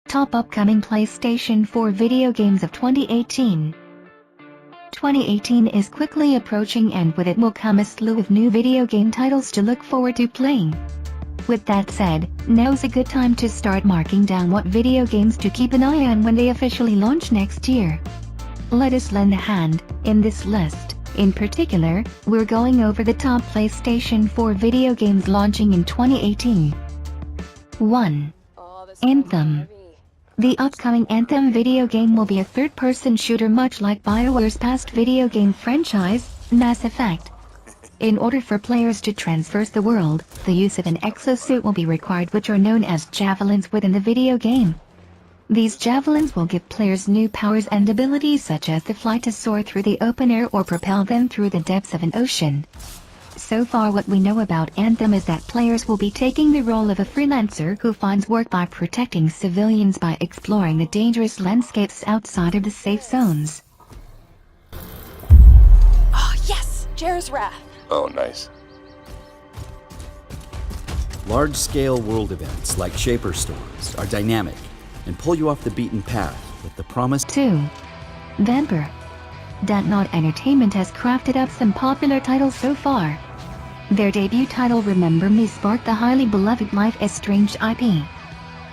Top upcoming PlayStation 4 video games of 2018. 2018 is quickly approaching, and with it will come a slew of new video game titles to look forward to playing. With that said, now's a good time to start marking down what video games to keep an eye on when they officially launch next year. Let us lend a hand in this list. In particular, we're going over the top PlayStation 4 video games launching in 2018. 1. Anthem. The upcoming Anthem video game will be a third-person shooter much like BioWare's past video game franchise, Mass Effect. In order for players to traverse the world, the use of an exosuit will be required, which are known as javelins within the video game. These javelins will give players new powers and abilities such as to fly, to soar through the open air, or propel them through the depths of an ocean. So far what we know about Anthem is that players will be taking the role of a freelancer who finds work by protecting civilians by exploring the dangerous landscapes outside of the safe zones. Oh yes! Jer's Wrath! Oh, nice. Large-scale world events like Shaper Storms are dynamic and pull you off the beaten path with the promise. 2. Vampire. Dontnod Entertainment has crafted up some popular titles so far. Their debut title Remember Me sparked the highly beloved Life is Strange IP.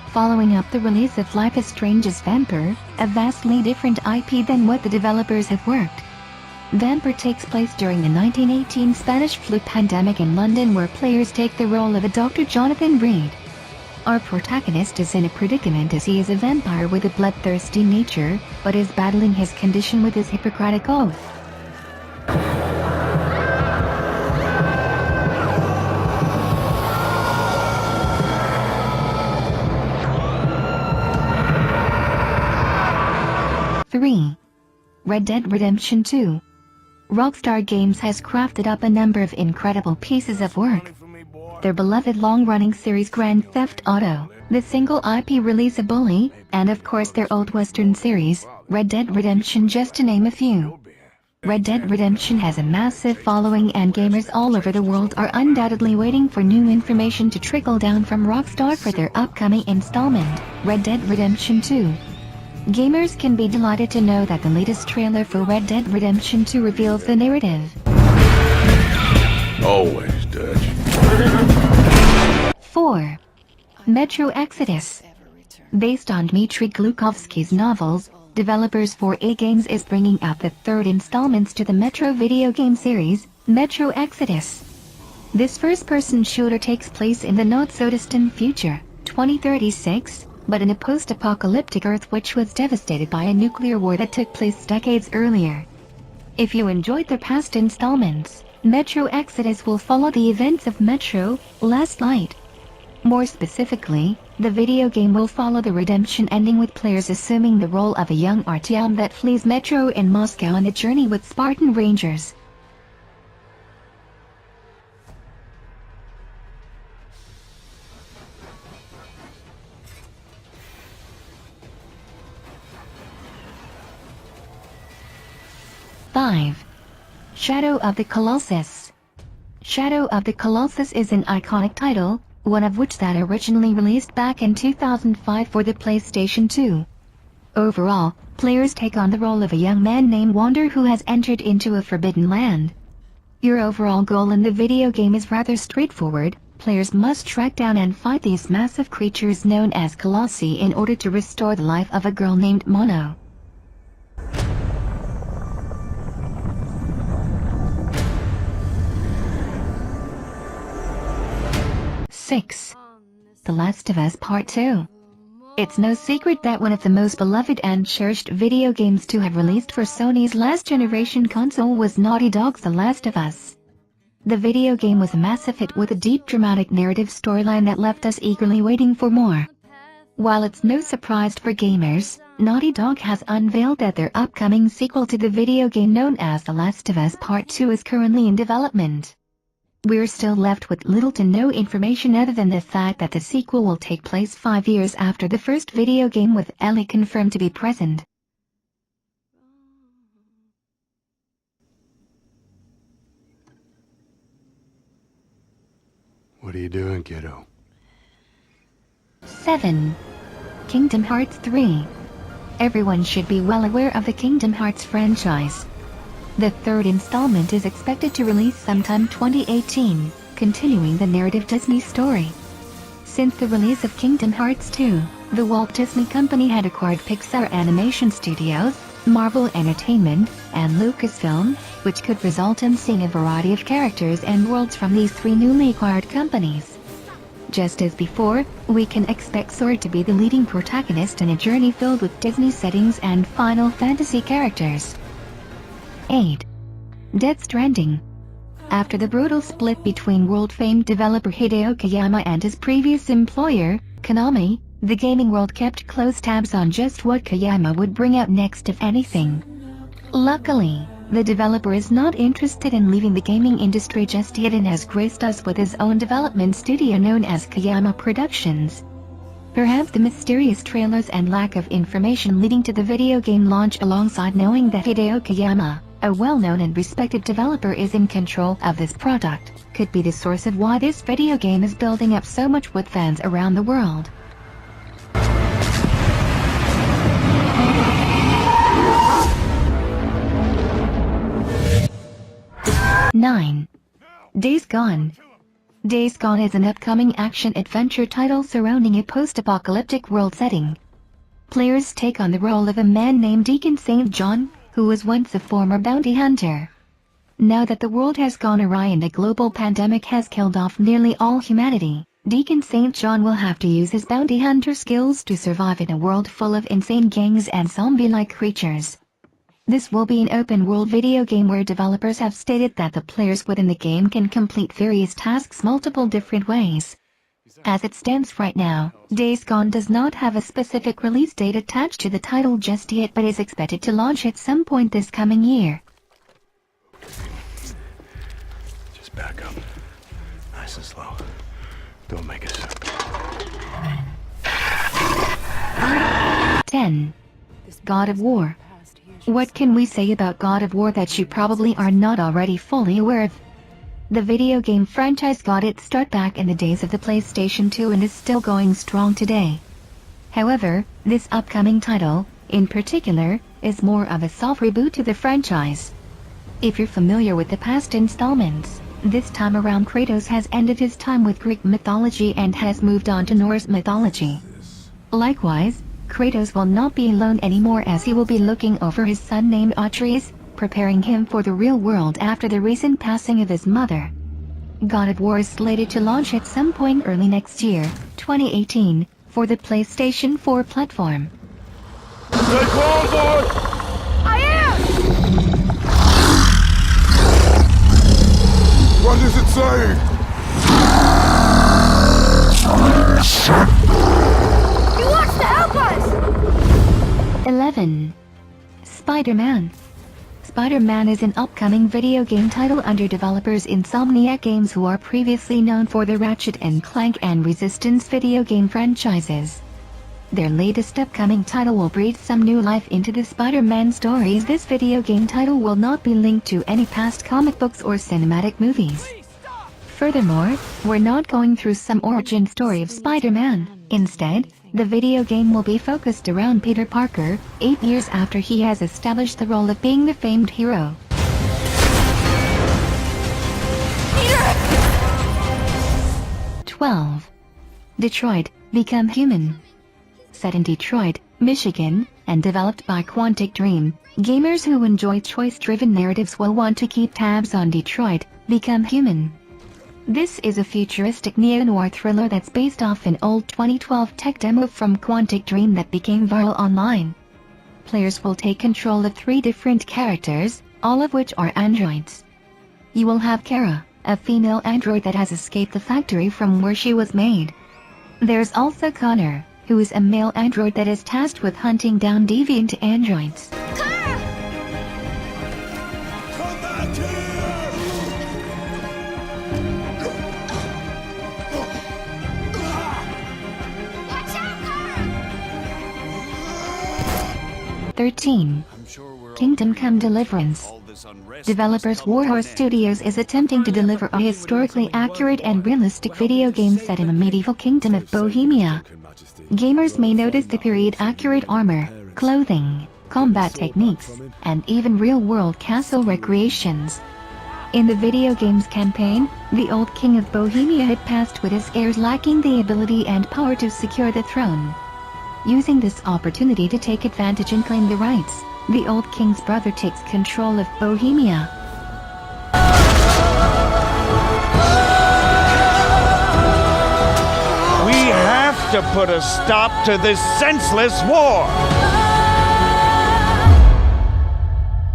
Following up the release of Life is Strange as Vampire, a vastly different IP than what the developers have worked. Vampire takes place during the 1918 Spanish flu pandemic in London, where players take the role of a Dr. Jonathan Reed. Our protagonist is in a predicament as he is a vampire with a bloodthirsty nature, but is battling his condition with his Hippocratic oath. Three. Red Dead Redemption 2. Rockstar Games has crafted up a number of incredible pieces of work. Their beloved long-running series Grand Theft Auto, the single IP release of Bully, and of course their old Western series, Red Dead Redemption, just to name a few. Red Dead Redemption has a massive following, and gamers all over the world are undoubtedly waiting for new information to trickle down from Rockstar for their upcoming installment, Red Dead Redemption 2. Gamers can be delighted to know that the latest trailer for Red Dead Redemption 2 reveals the narrative. Always, Dutch. 4. Metro Exodus. Based on Dmitry Glukovsky's novels, developers for A Games is bringing out the third installments to the Metro video game series, Metro Exodus. This first-person shooter takes place in the not-so-distant future, 2036, but in a post-apocalyptic Earth which was devastated by a nuclear war that took place decades earlier. If you enjoyed the past installments, Metro Exodus will follow the events of Metro Last Light. More specifically, the video game will follow the redemption ending, with players assuming the role of a young Artyom that flees Metro in Moscow on a journey with Spartan Rangers. Five. Shadow of the Colossus. Shadow of the Colossus is an iconic title, one of which that originally released back in 2005 for the PlayStation 2. Overall, players take on the role of a young man named Wander who has entered into a forbidden land. Your overall goal in the video game is rather straightforward. Players must track down and fight these massive creatures known as Colossi in order to restore the life of a girl named Mono. Six. The Last of Us Part 2. It's no secret that one of the most beloved and cherished video games to have released for Sony's last generation console was Naughty Dog's The Last of Us. The video game was a massive hit with a deep dramatic narrative storyline that left us eagerly waiting for more. While it's no surprise for gamers, Naughty Dog has unveiled that their upcoming sequel to the video game known as The Last of Us Part 2 is currently in development. We're still left with little to no information other than the fact that the sequel will take place 5 years after the first video game, with Ellie confirmed to be present. What are you doing, kiddo? 7. Kingdom Hearts 3. Everyone should be well aware of the Kingdom Hearts franchise. The third installment is expected to release sometime 2018, continuing the narrative Disney story. Since the release of Kingdom Hearts 2, the Walt Disney Company had acquired Pixar Animation Studios, Marvel Entertainment, and Lucasfilm, which could result in seeing a variety of characters and worlds from these three newly acquired companies. Just as before, we can expect Sora to be the leading protagonist in a journey filled with Disney settings and Final Fantasy characters. 8. Death Stranding. After the brutal split between world-famed developer Hideo Kojima and his previous employer, Konami, the gaming world kept close tabs on just what Kojima would bring out next if anything. Luckily, the developer is not interested in leaving the gaming industry just yet and has graced us with his own development studio known as Kojima Productions. Perhaps the mysterious trailers and lack of information leading to the video game launch alongside knowing that Hideo Kojima, a well-known and respected developer, is in control of this product, could be the source of why this video game is building up so much with fans around the world. 9. Days Gone. Days Gone is an upcoming action-adventure title surrounding a post-apocalyptic world setting. Players take on the role of a man named Deacon St. John, who was once a former bounty hunter. Now that the world has gone awry and a global pandemic has killed off nearly all humanity, Deacon St. John will have to use his bounty hunter skills to survive in a world full of insane gangs and zombie-like creatures. This will be an open-world video game where developers have stated that the players within the game can complete various tasks multiple different ways. As it stands right now, Days Gone does not have a specific release date attached to the title just yet but is expected to launch at some point this coming year. Just back up. Nice and slow. Don't make a sound. 10. God of War. What can we say about God of War that you probably are not already fully aware of? The video game franchise got its start back in the days of the PlayStation 2 and is still going strong today. However, this upcoming title, in particular, is more of a soft reboot to the franchise. If you're familiar with the past installments, this time around Kratos has ended his time with Greek mythology and has moved on to Norse mythology. Likewise, Kratos will not be alone anymore as he will be looking over his son named Atreus, preparing him for the real world after the recent passing of his mother. God of War is slated to launch at some point early next year, 2018, for the PlayStation 4 platform. Take on board! I am! What does it say? He wants to help us! 11. Spider-Man. Spider-Man is an upcoming video game title under developers Insomniac Games, who are previously known for the Ratchet & Clank and Resistance video game franchises. Their latest upcoming title will breathe some new life into the Spider-Man stories. This video game title will not be linked to any past comic books or cinematic movies. Furthermore, we're not going through some origin story of Spider-Man. Instead, the video game will be focused around Peter Parker, 8 years after he has established the role of being the famed hero. Peter! 12. Detroit: Become Human. Set in Detroit, Michigan, and developed by Quantic Dream, gamers who enjoy choice-driven narratives will want to keep tabs on Detroit: Become Human. This is a futuristic neo-noir thriller that's based off an old 2012 tech demo from Quantic Dream that became viral online. Players will take control of 3 different characters, all of which are androids. You will have Kara, a female android that has escaped the factory from where she was made. There's also Connor, who is a male android that is tasked with hunting down deviant androids. Come back here! 13. Kingdom Come Deliverance. Developers Warhorse Studios is attempting to deliver a historically accurate and realistic video game set in the medieval kingdom of Bohemia. Gamers may notice the period-accurate armor, clothing, combat techniques, and even real-world castle recreations. In the video game's campaign, the old king of Bohemia had passed with his heirs lacking the ability and power to secure the throne. Using this opportunity to take advantage and claim the rights, the old king's brother takes control of Bohemia. We have to put a stop to this senseless war!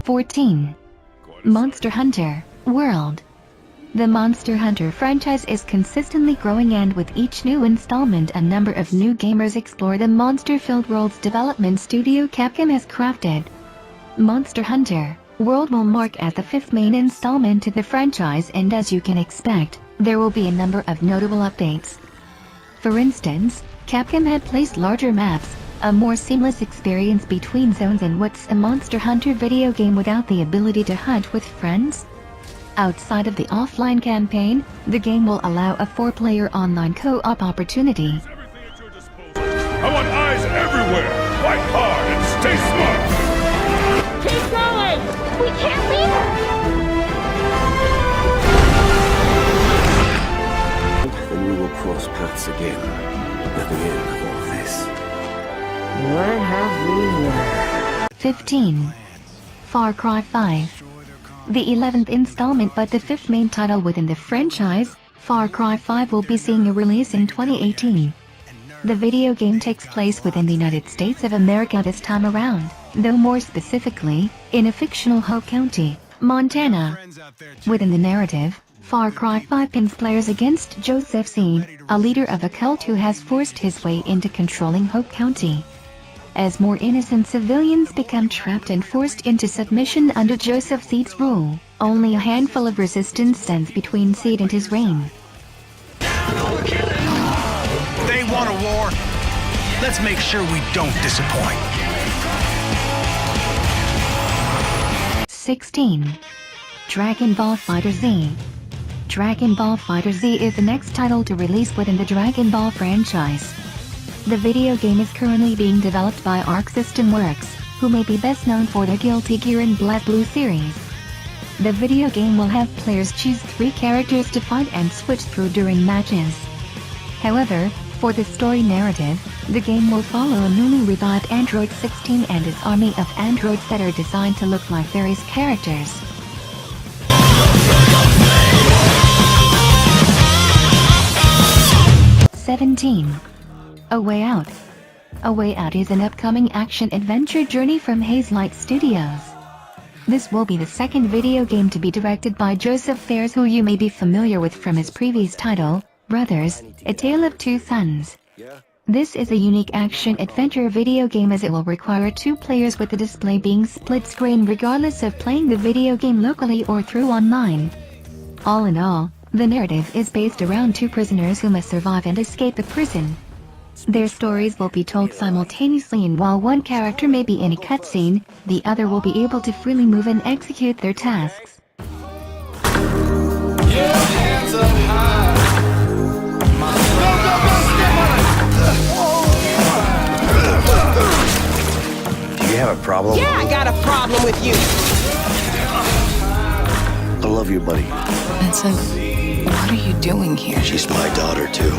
14. Monster Hunter World. The Monster Hunter franchise is consistently growing, and with each new installment a number of new gamers explore the monster-filled worlds development studio Capcom has crafted. Monster Hunter World will mark as the 5th main installment to the franchise, and as you can expect, there will be a number of notable updates. For instance, Capcom had placed larger maps, a more seamless experience between zones, and what's a Monster Hunter video game without the ability to hunt with friends? Outside of the offline campaign, the game will allow a 4-player online co-op opportunity. I want eyes everywhere! Fight hard and stay smart! Keep going! We can't leave her! Then we will cross paths again at the end of all this. What have we here? 15. Far Cry 5. The 11th installment but the 5th main title within the franchise, Far Cry 5 will be seeing a release in 2018. The video game takes place within the United States of America this time around, though more specifically, in a fictional Hope County, Montana. Within the narrative, Far Cry 5 pins players against Joseph Seed, a leader of a cult who has forced his way into controlling Hope County. As more innocent civilians become trapped and forced into submission under Joseph Seed's rule, only a handful of resistance stands between Seed and his reign. They want a war. Let's make sure we don't disappoint. 16. Dragon Ball FighterZ. Dragon Ball FighterZ is the next title to release within the Dragon Ball franchise. The video game is currently being developed by Arc System Works, who may be best known for their Guilty Gear and BlazBlue series. The video game will have players choose 3 characters to fight and switch through during matches. However, for the story narrative, the game will follow a newly revived Android 16 and his army of androids that are designed to look like various characters. 17. A Way Out. A Way Out is an upcoming action-adventure journey from Hazelight Studios. This will be the second video game to be directed by Joseph Fares, who you may be familiar with from his previous title, Brothers, A Tale of Two Sons. This is a unique action-adventure video game as it will require 2 players, with the display being split screen regardless of playing the video game locally or through online. All in all, the narrative is based around 2 prisoners who must survive and escape a prison. Their stories will be told simultaneously, and while one character may be in a cutscene, the other will be able to freely move and execute their tasks. Do you have a problem? Yeah, I got a problem with you. I love you, buddy. Vincent, what are you doing here? She's my daughter, too.